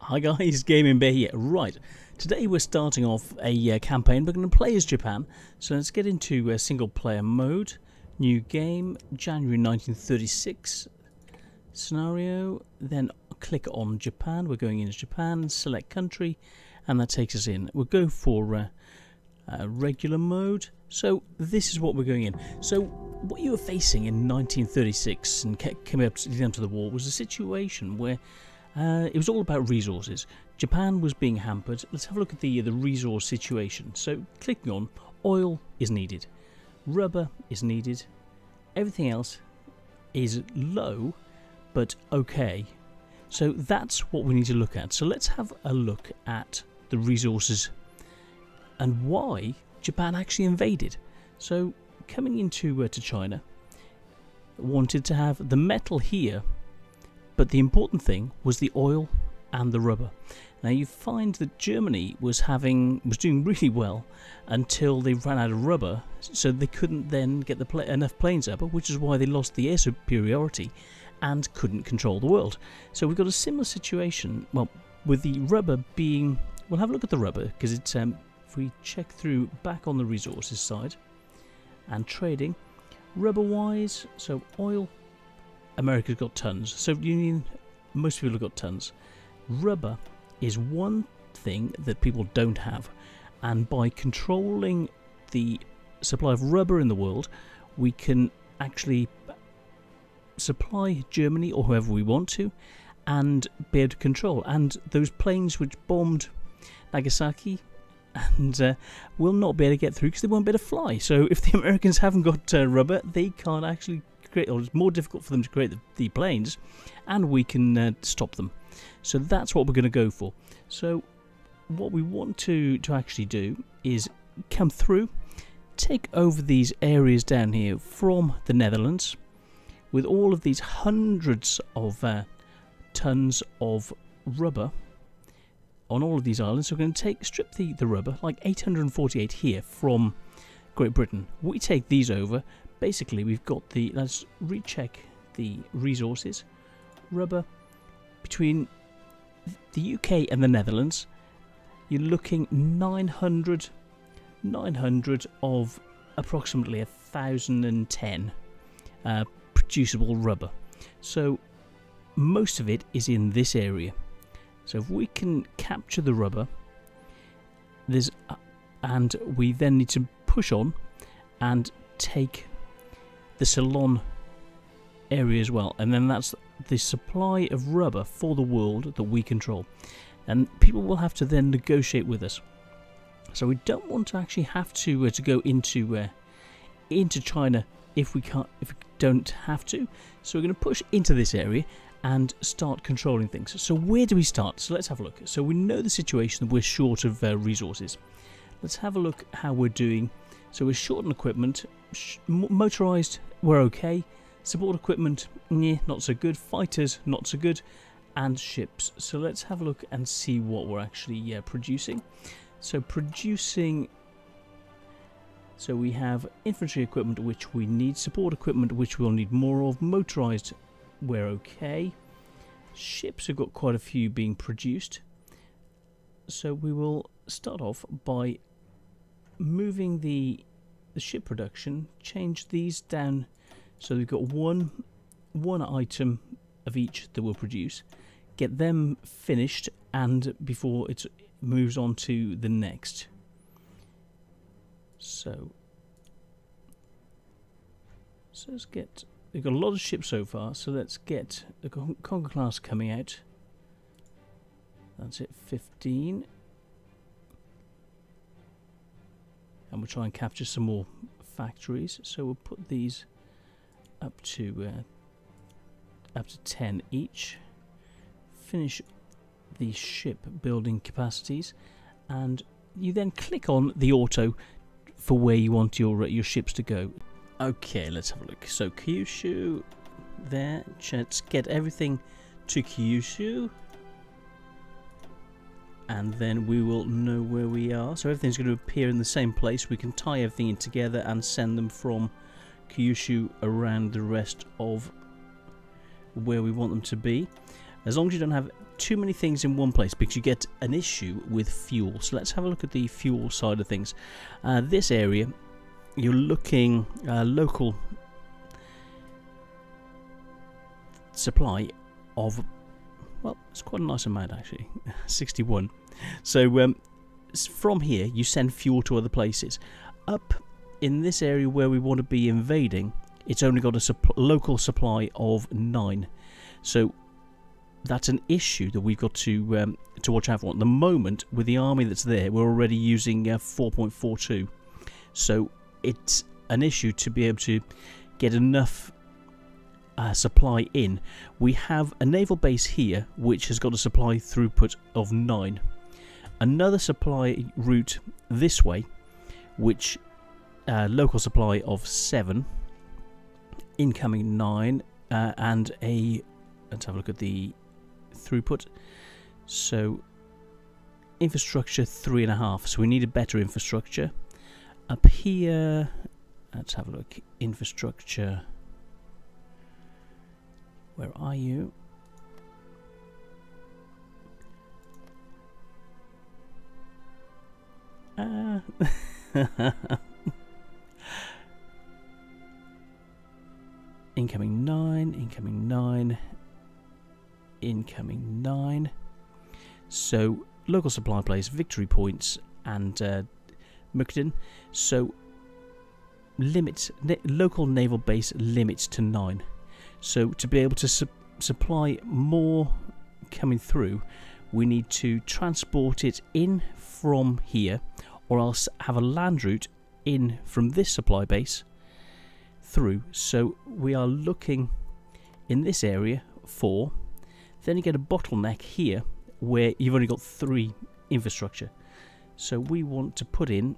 Hi guys, Gaming Bear here. Right, today we're starting off a campaign. We're going to play as Japan. So let's get into single player mode. New game, January 1936 scenario. Then click on Japan. We're going into Japan, select country, and that takes us in. We'll go for regular mode. So this is what we're going in. So what you were facing in 1936 and coming up to the war was a situation where it was all about resources. Japan was being hampered. Let's have a look at the resource situation. So clicking on, oil is needed, rubber is needed, everything else is low but okay. So that's what we need to look at. So let's have a look at the resources and why Japan actually invaded. So coming into to China, wanted to have the metal here, but the important thing was the oil and the rubber. Now you find that Germany was doing really well until they ran out of rubber, so they couldn't then get enough planes up, which is why they lost the air superiority and couldn't control the world. So we've got a similar situation, well, with the rubber being, we'll have a look at the rubber, because it's if we check through back on the resources side and trading, rubber wise, so oil, America's got tons, so most people have got tons. Rubber is one thing that people don't have, and by controlling the supply of rubber in the world, we can actually supply Germany or whoever we want to and be able to control. And those planes which bombed Nagasaki and will not be able to get through because they won't be able to fly. So if the Americans haven't got rubber, they can't actually create, or it's more difficult for them to create the planes, and we can stop them. So that's what we're going to go for. So what we want to actually do is come through, take over these areas down here from the Netherlands with all of these hundreds of tons of rubber on all of these islands. So we're going to strip the rubber, like 848 here from Great Britain. We take these over. Basically, we've got let's recheck the resources. Rubber between the UK and the Netherlands, you're looking 900 of approximately 1,010 producible rubber. So most of it is in this area. So if we can capture the rubber, and we then need to push on and take the Ceylon area as well, and then that's the supply of rubber for the world that we control, and people will have to then negotiate with us. So we don't want to actually have to go into China if we don't have to. So we're going to push into this area and start controlling things. So where do we start? So let's have a look. So we know the situation that we're short of resources. Let's have a look how we're doing. So we're short on equipment. Motorized, we're okay. Support equipment, not so good. Fighters, not so good. And ships. So let's have a look and see what we're actually producing. So producing, so we have infantry equipment which we need, support equipment which we'll need more of, motorized, we're okay. Ships have got quite a few being produced. So we will start off by moving the ship production, change these down so we've got one item of each that we'll produce, get them finished, and before it moves on to the next. So let's get, we've got a lot of ships so far, so let's get the Conquer class coming out. That's it, 15. And we'll try and capture some more factories. So we'll put these up to 10 each. Finish the ship building capacities, and you then click on the auto for where you want your ships to go. Okay, let's have a look. So Kyushu, there. Let's get everything to Kyushu, and then we will know where we are. So everything's going to appear in the same place. We can tie everything in together and send them from Kyushu around the rest of where we want them to be. as long as you don't have too many things in one place, because you get an issue with fuel. So let's have a look at the fuel side of things. This area, you're looking local supply of, well, it's quite a nice amount actually, 61. So from here you send fuel to other places. Up in this area where we want to be invading, it's only got a local supply of 9. So that's an issue that we've got to watch out for. At the moment, with the army that's there, we're already using 4.42. So it's an issue to be able to get enough supply in. We have a naval base here which has got a supply throughput of 9. Another supply route this way, which local supply of 7, incoming 9, and a, let's have a look at the throughput. So infrastructure 3.5, so we need a better infrastructure. Up here, let's have a look. Infrastructure, where are you? Incoming 9, incoming 9, incoming 9. So local supply place, victory points, and Mukden. So limits, local naval base limits to 9. So to be able to supply more coming through, we need to transport it in from here, or else have a land route in from this supply base through. So we are looking in this area for, then you get a bottleneck here where you've only got 3 infrastructure. So we want to put in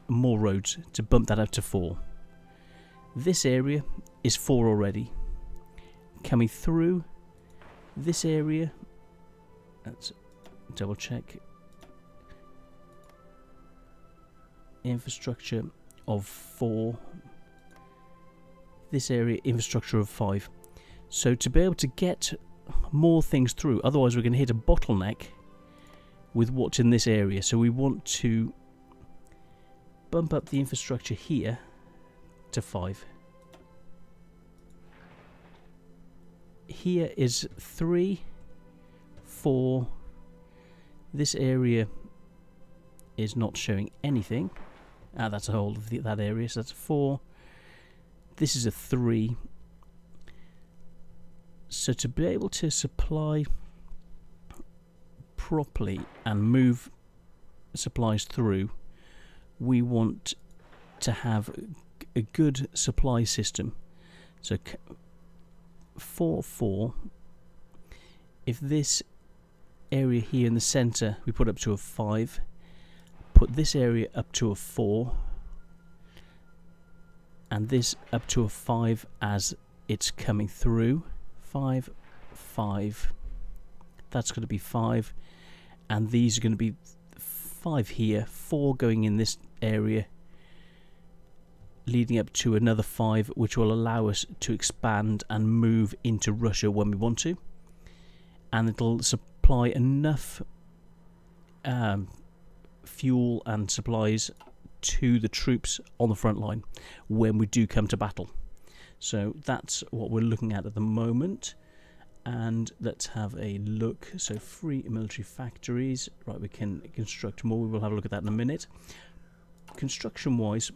more roads to bump that up to 4. This area is 4 already. Coming through this area, let's double check. Infrastructure of 4. This area, infrastructure of 5. So to be able to get more things through, otherwise we're going to hit a bottleneck with what's in this area. So we want to bump up the infrastructure here to 5. Here is 3, 4. This area is not showing anything. That's a whole of that area, so that's a 4. This is a 3. So to be able to supply properly and move supplies through, we want to have a good supply system. So 4, 4. If this area here in the center we put up to a 5, put this area up to a 4, and this up to a 5 as it's coming through. 5, 5. That's going to be 5, and these are going to be 5 here, 4 going in this area, leading up to another 5, which will allow us to expand and move into Russia when we want to, and it'll supply enough fuel and supplies to the troops on the front line when we do come to battle. So that's what we're looking at the moment. And let's have a look. So 3 military factories. Right, we can construct more. We will have a look at that in a minute. Construction wise,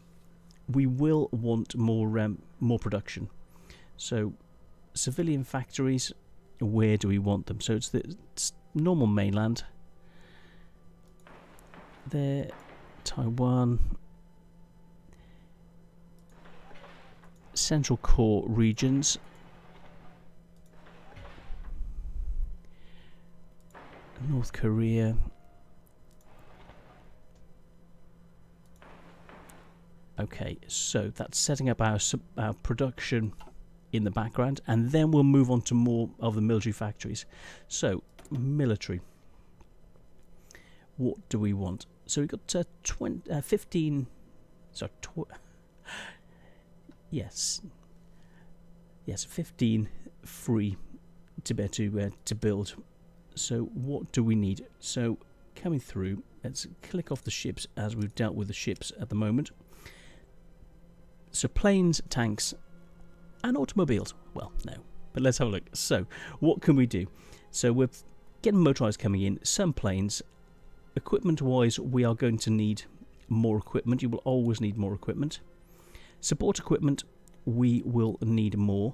we will want more production. So civilian factories, where do we want them? So it's normal mainland there, Taiwan, central core regions, North Korea, okay, so that's setting up our production in the background, and then we'll move on to more of the military factories. So military, what do we want? So we've got 15, sorry, yes, 15 free to be able to build. So what do we need? So coming through, let's click off the ships as we've dealt with the ships at the moment. So planes, tanks, and automobiles. Well, no, but let's have a look. So what can we do? So we're getting motorized coming in, some planes. Equipment-wise, we are going to need more equipment. You will always need more equipment. Support equipment, we will need more,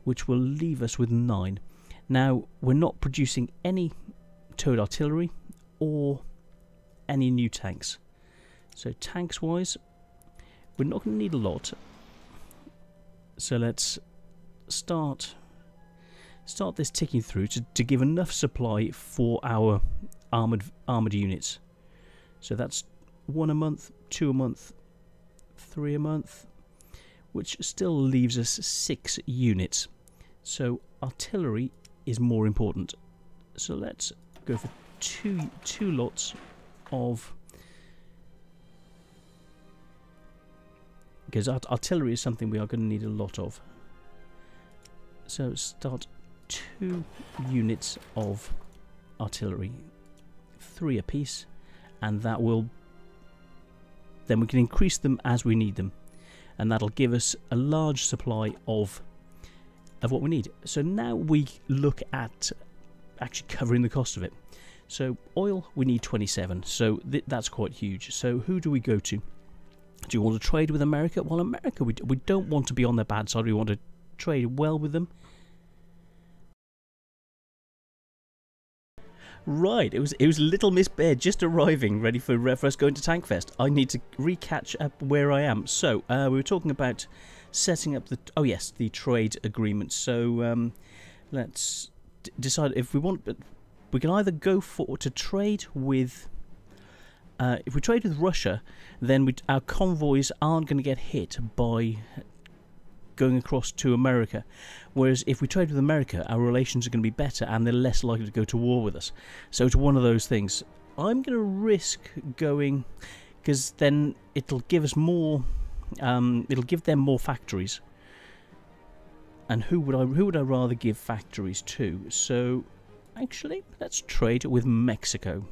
which will leave us with 9. Now, we're not producing any towed artillery or any new tanks. So tanks-wise, we're not going to need a lot. So let's start this ticking through to give enough supply for our armoured units. So that's 1 a month, 2 a month, 3 a month, which still leaves us 6 units. So artillery is more important. So let's go for two lots of, because artillery is something we are going to need a lot of. So start 2 units of artillery, 3 apiece, and that will, then we can increase them as we need them, and that'll give us a large supply of what we need. So now we look at actually covering the cost of it. So oil, we need 27, so that's quite huge. So who do we go to? Do you want to trade with America? Well, America, we don't want to be on their bad side. We want to trade well with them. Right, it was Little Miss Bear just arriving, ready for us going to Tankfest. I need to recatch up where I am. So we were talking about setting up the trade agreement. So let's decide if we want. We can either go to trade with. If we trade with Russia, then our convoys aren't going to get hit by going across to America, whereas if we trade with America, our relations are going to be better and they're less likely to go to war with us. So it's one of those things. I'm going to risk going, because then it'll give us more, it'll give them more factories. And who would I rather give factories to? So actually, let's trade with Mexico.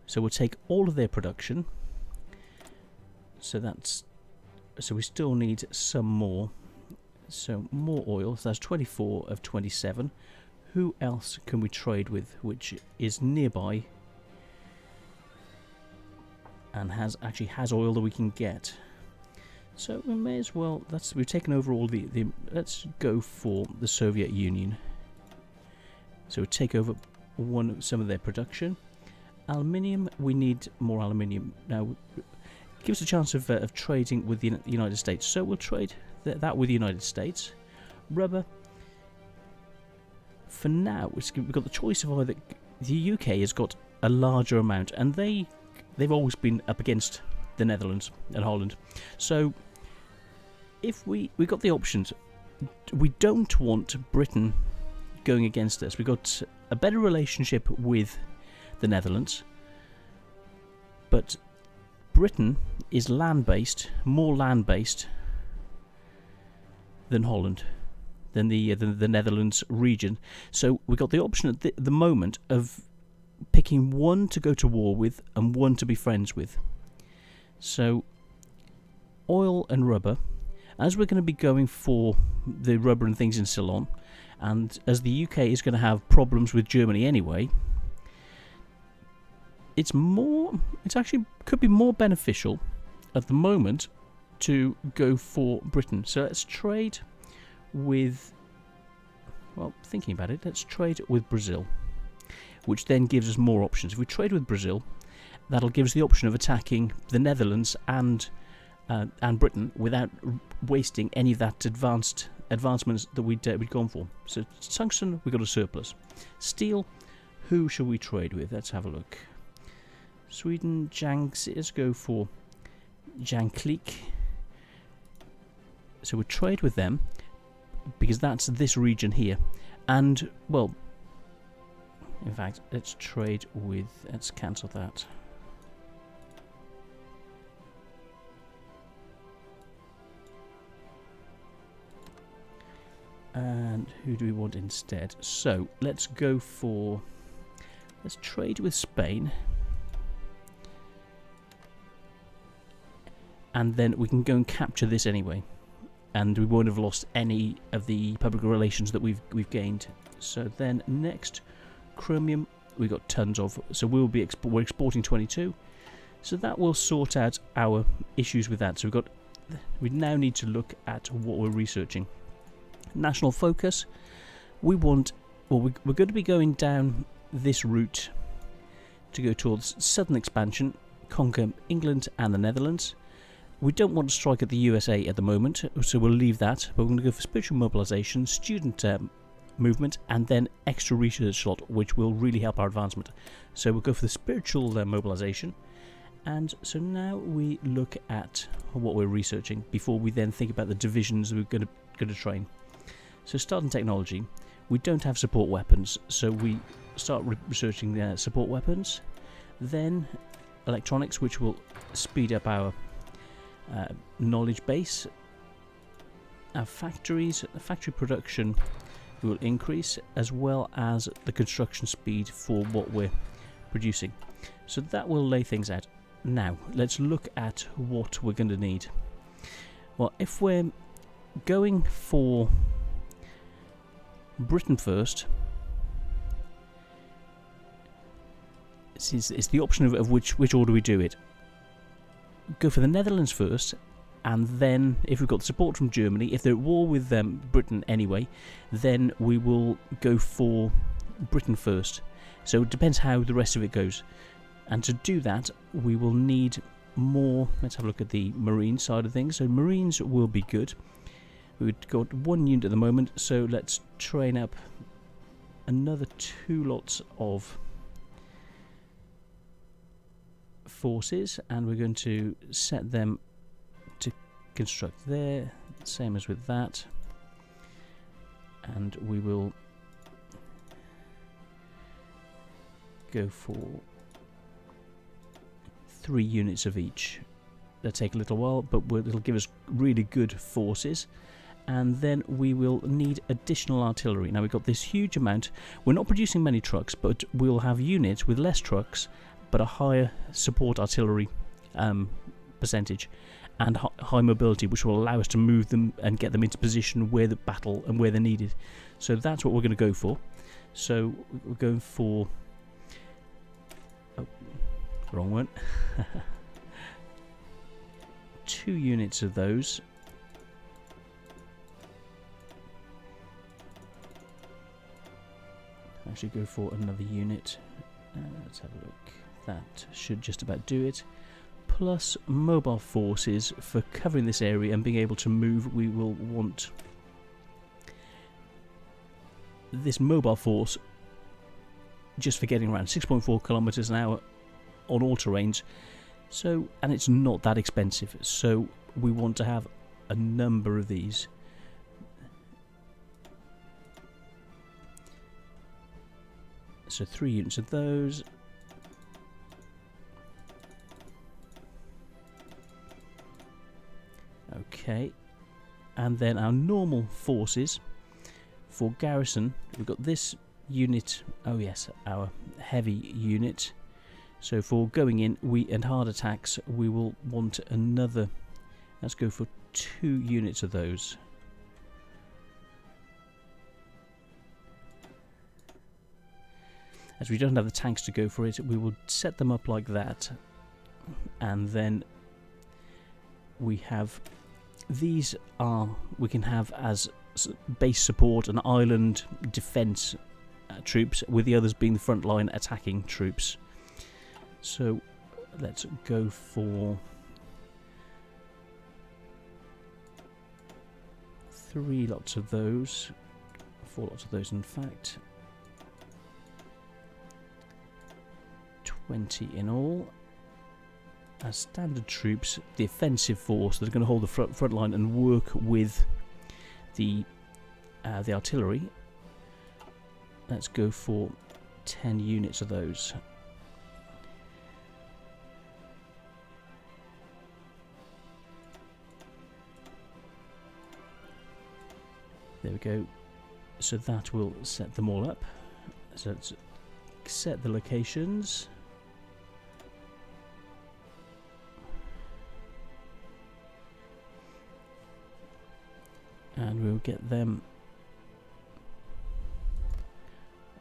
So we'll take all of their production. So we still need some more. So more oil. So that's 24 of 27. Who else can we trade with, which is nearby and actually has oil that we can get? So we may as well. We've taken over all the. Let's go for the Soviet Union. So we take over some of their production. Aluminium. We need more aluminium now. Gives us a chance of trading with the United States, so we'll trade that with the United States. Rubber. For now, we've got the choice of either the UK has got a larger amount, and they've always been up against the Netherlands and Holland. So if we've got the options, we don't want Britain going against us. We've got a better relationship with the Netherlands, but Britain is land-based, more land-based than Holland, than the Netherlands region. So we got the option at the moment of picking one to go to war with and one to be friends with. So oil and rubber, as we're going to be going for the rubber and things in Ceylon, and as the UK is going to have problems with Germany anyway, it's actually could be more beneficial at the moment to go for Britain. So let's trade with, well, thinking about it, let's trade with Brazil, which then gives us more options. If we trade with Brazil, that'll give us the option of attacking the Netherlands and Britain without wasting any of that advancements that we'd gone for. So tungsten, we got a surplus. Steel, who shall we trade with? Let's have a look. Sweden, let's go for Janklik. So we trade with them because that's this region here. And, well, in fact, let's cancel that. And who do we want instead? So let's go for, let's trade with Spain, and then we can go and capture this anyway, and we won't have lost any of the public relations that we've gained. So then next, chromium, we got tons of, so we're exporting 22, so that will sort out our issues with that. So we now need to look at what we're researching. National focus, we want, well, we're going to be going down this route to go towards southern expansion, conquer England and the Netherlands. We don't want to strike at the USA at the moment, so we'll leave that, but we're going to go for spiritual mobilization, student movement, and then extra research slot, which will really help our advancement. So we'll go for the spiritual mobilization. And so now we look at what we're researching before we then think about the divisions we're going to train. So starting technology, we don't have support weapons, so we start researching the support weapons. Then electronics, which will speed up our knowledge base. Our factories, the factory production will increase, as well as the construction speed for what we're producing. So that will lay things out. Now let's look at what we're going to need. Well, if we're going for Britain first, it's the option of which order we do it. Go for the Netherlands first, and then if we've got support from Germany, if they're at war with Britain anyway, then we will go for Britain first. So it depends how the rest of it goes. And to do that, we will need more. Let's have a look at the marine side of things. So marines will be good. We've got 1 unit at the moment, so let's train up another 2 lots of forces, and we're going to set them to construct there, same as with that, and we will go for 3 units of each. That'll take a little while, but it'll give us really good forces. And then we will need additional artillery. Now we've got this huge amount. We're not producing many trucks, but we'll have units with less trucks but a higher support artillery percentage and high mobility, which will allow us to move them and get them into position where the battle and where they're needed. So that's what we're going to go for. So we're going for, oh, wrong one. 2 units of those. Actually go for another unit. Let's have a look. That should just about do it. Plus mobile forces for covering this area and being able to move. We will want this mobile force just for getting around 6.4 kilometers an hour on all terrains. So, and it's not that expensive. So we want to have a number of these. So 3 units of those. Okay, and then our normal forces for garrison, we've got this unit, oh yes, our heavy unit. So for going in and hard attacks, we will want another, let's go for 2 units of those. As we don't have the tanks to go for it, we will set them up like that, and then we have these we can have as base support and island defense troops, with the others being the frontline attacking troops. So let's go for 3 lots of those, 4 lots of those in fact, 20 in all. As standard troops, the offensive force that are going to hold the front line and work with the artillery. Let's go for 10 units of those. There we go. So that will set them all up. So let's set the locations. And we'll get them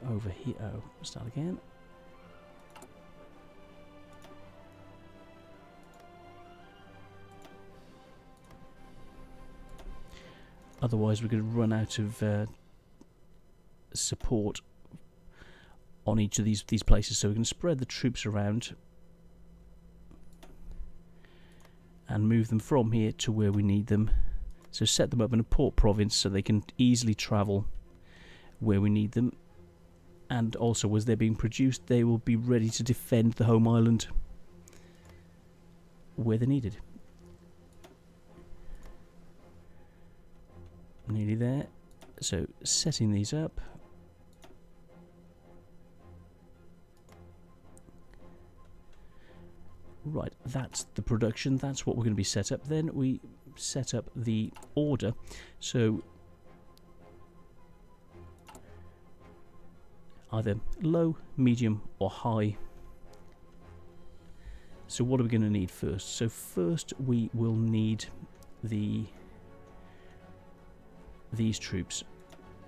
over here. Oh, start again. Otherwise, we're going to run out of support on each of these places. So we can spread the troops around and move them from here to where we need them. So set them up in a port province so they can easily travel where we need them. And also, as they're being produced, they will be ready to defend the home island where they're needed. Nearly there. So setting these up. Right, that's the production. That's what we're going to be set up. Then we set up the order. So either low, medium or high. So what are we going to need first? So first we will need these troops,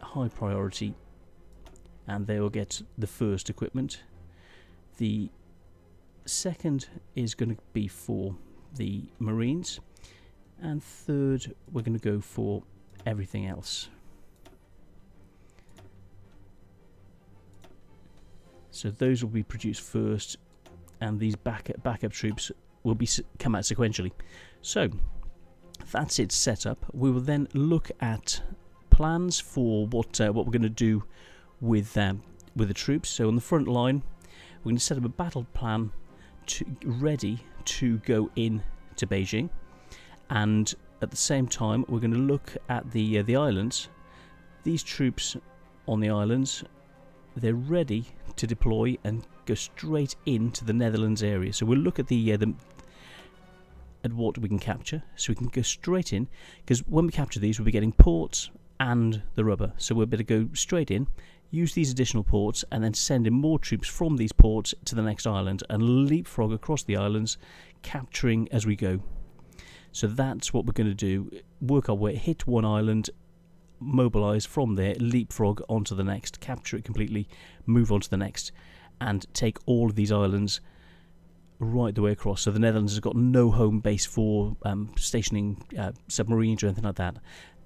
high priority, and they will get the first equipment. The second is going to be for the Marines, and third we're going to go for everything else. So those will be produced first, and these backup troops will be come out sequentially. So that's it set up. We will then look at plans for what we're going to do with the troops. So on the front line, we're going to set up a battle plan ready to go in to Beijing, and at the same time we're going to look at the islands. These troops on the islands, they're ready to deploy and go straight into the Netherlands area. So we'll look at at what we can capture, so we can go straight in, because when we capture these we'll be getting ports and the rubber, so we'll better go straight in, use these additional ports, and then send in more troops from these ports to the next island and leapfrog across the islands, capturing as we go. So that's what we're going to do. Work our way, hit one island, mobilize from there, leapfrog onto the next, capture it completely, move on to the next, and take all of these islands right the way across. So the Netherlands has got no home base for stationing submarines or anything like that.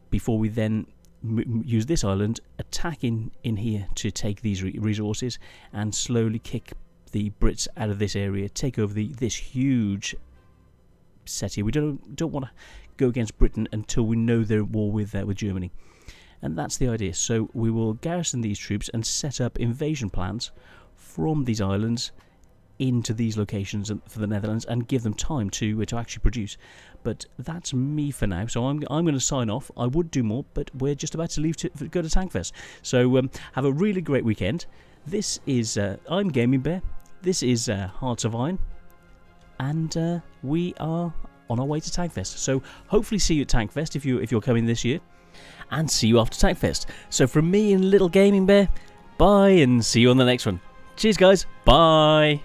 Before we then use this island, attack in here to take these resources and slowly kick the Brits out of this area, take over this huge set here. We don't want to go against Britain until we know they're at war with Germany, and that's the idea. So we will garrison these troops and set up invasion plans from these islands into these locations for the Netherlands, and give them time to actually produce. But that's me for now, so I'm going to sign off. I would do more, but we're just about to leave to go to Tankfest. So have a really great weekend. This is I'm Gaming Bear. This is Hearts of Iron, and we are on our way to Tankfest. So hopefully see you at Tankfest if you're coming this year, and see you after Tankfest. So from me and Little Gaming Bear, bye, and see you on the next one. Cheers, guys. Bye.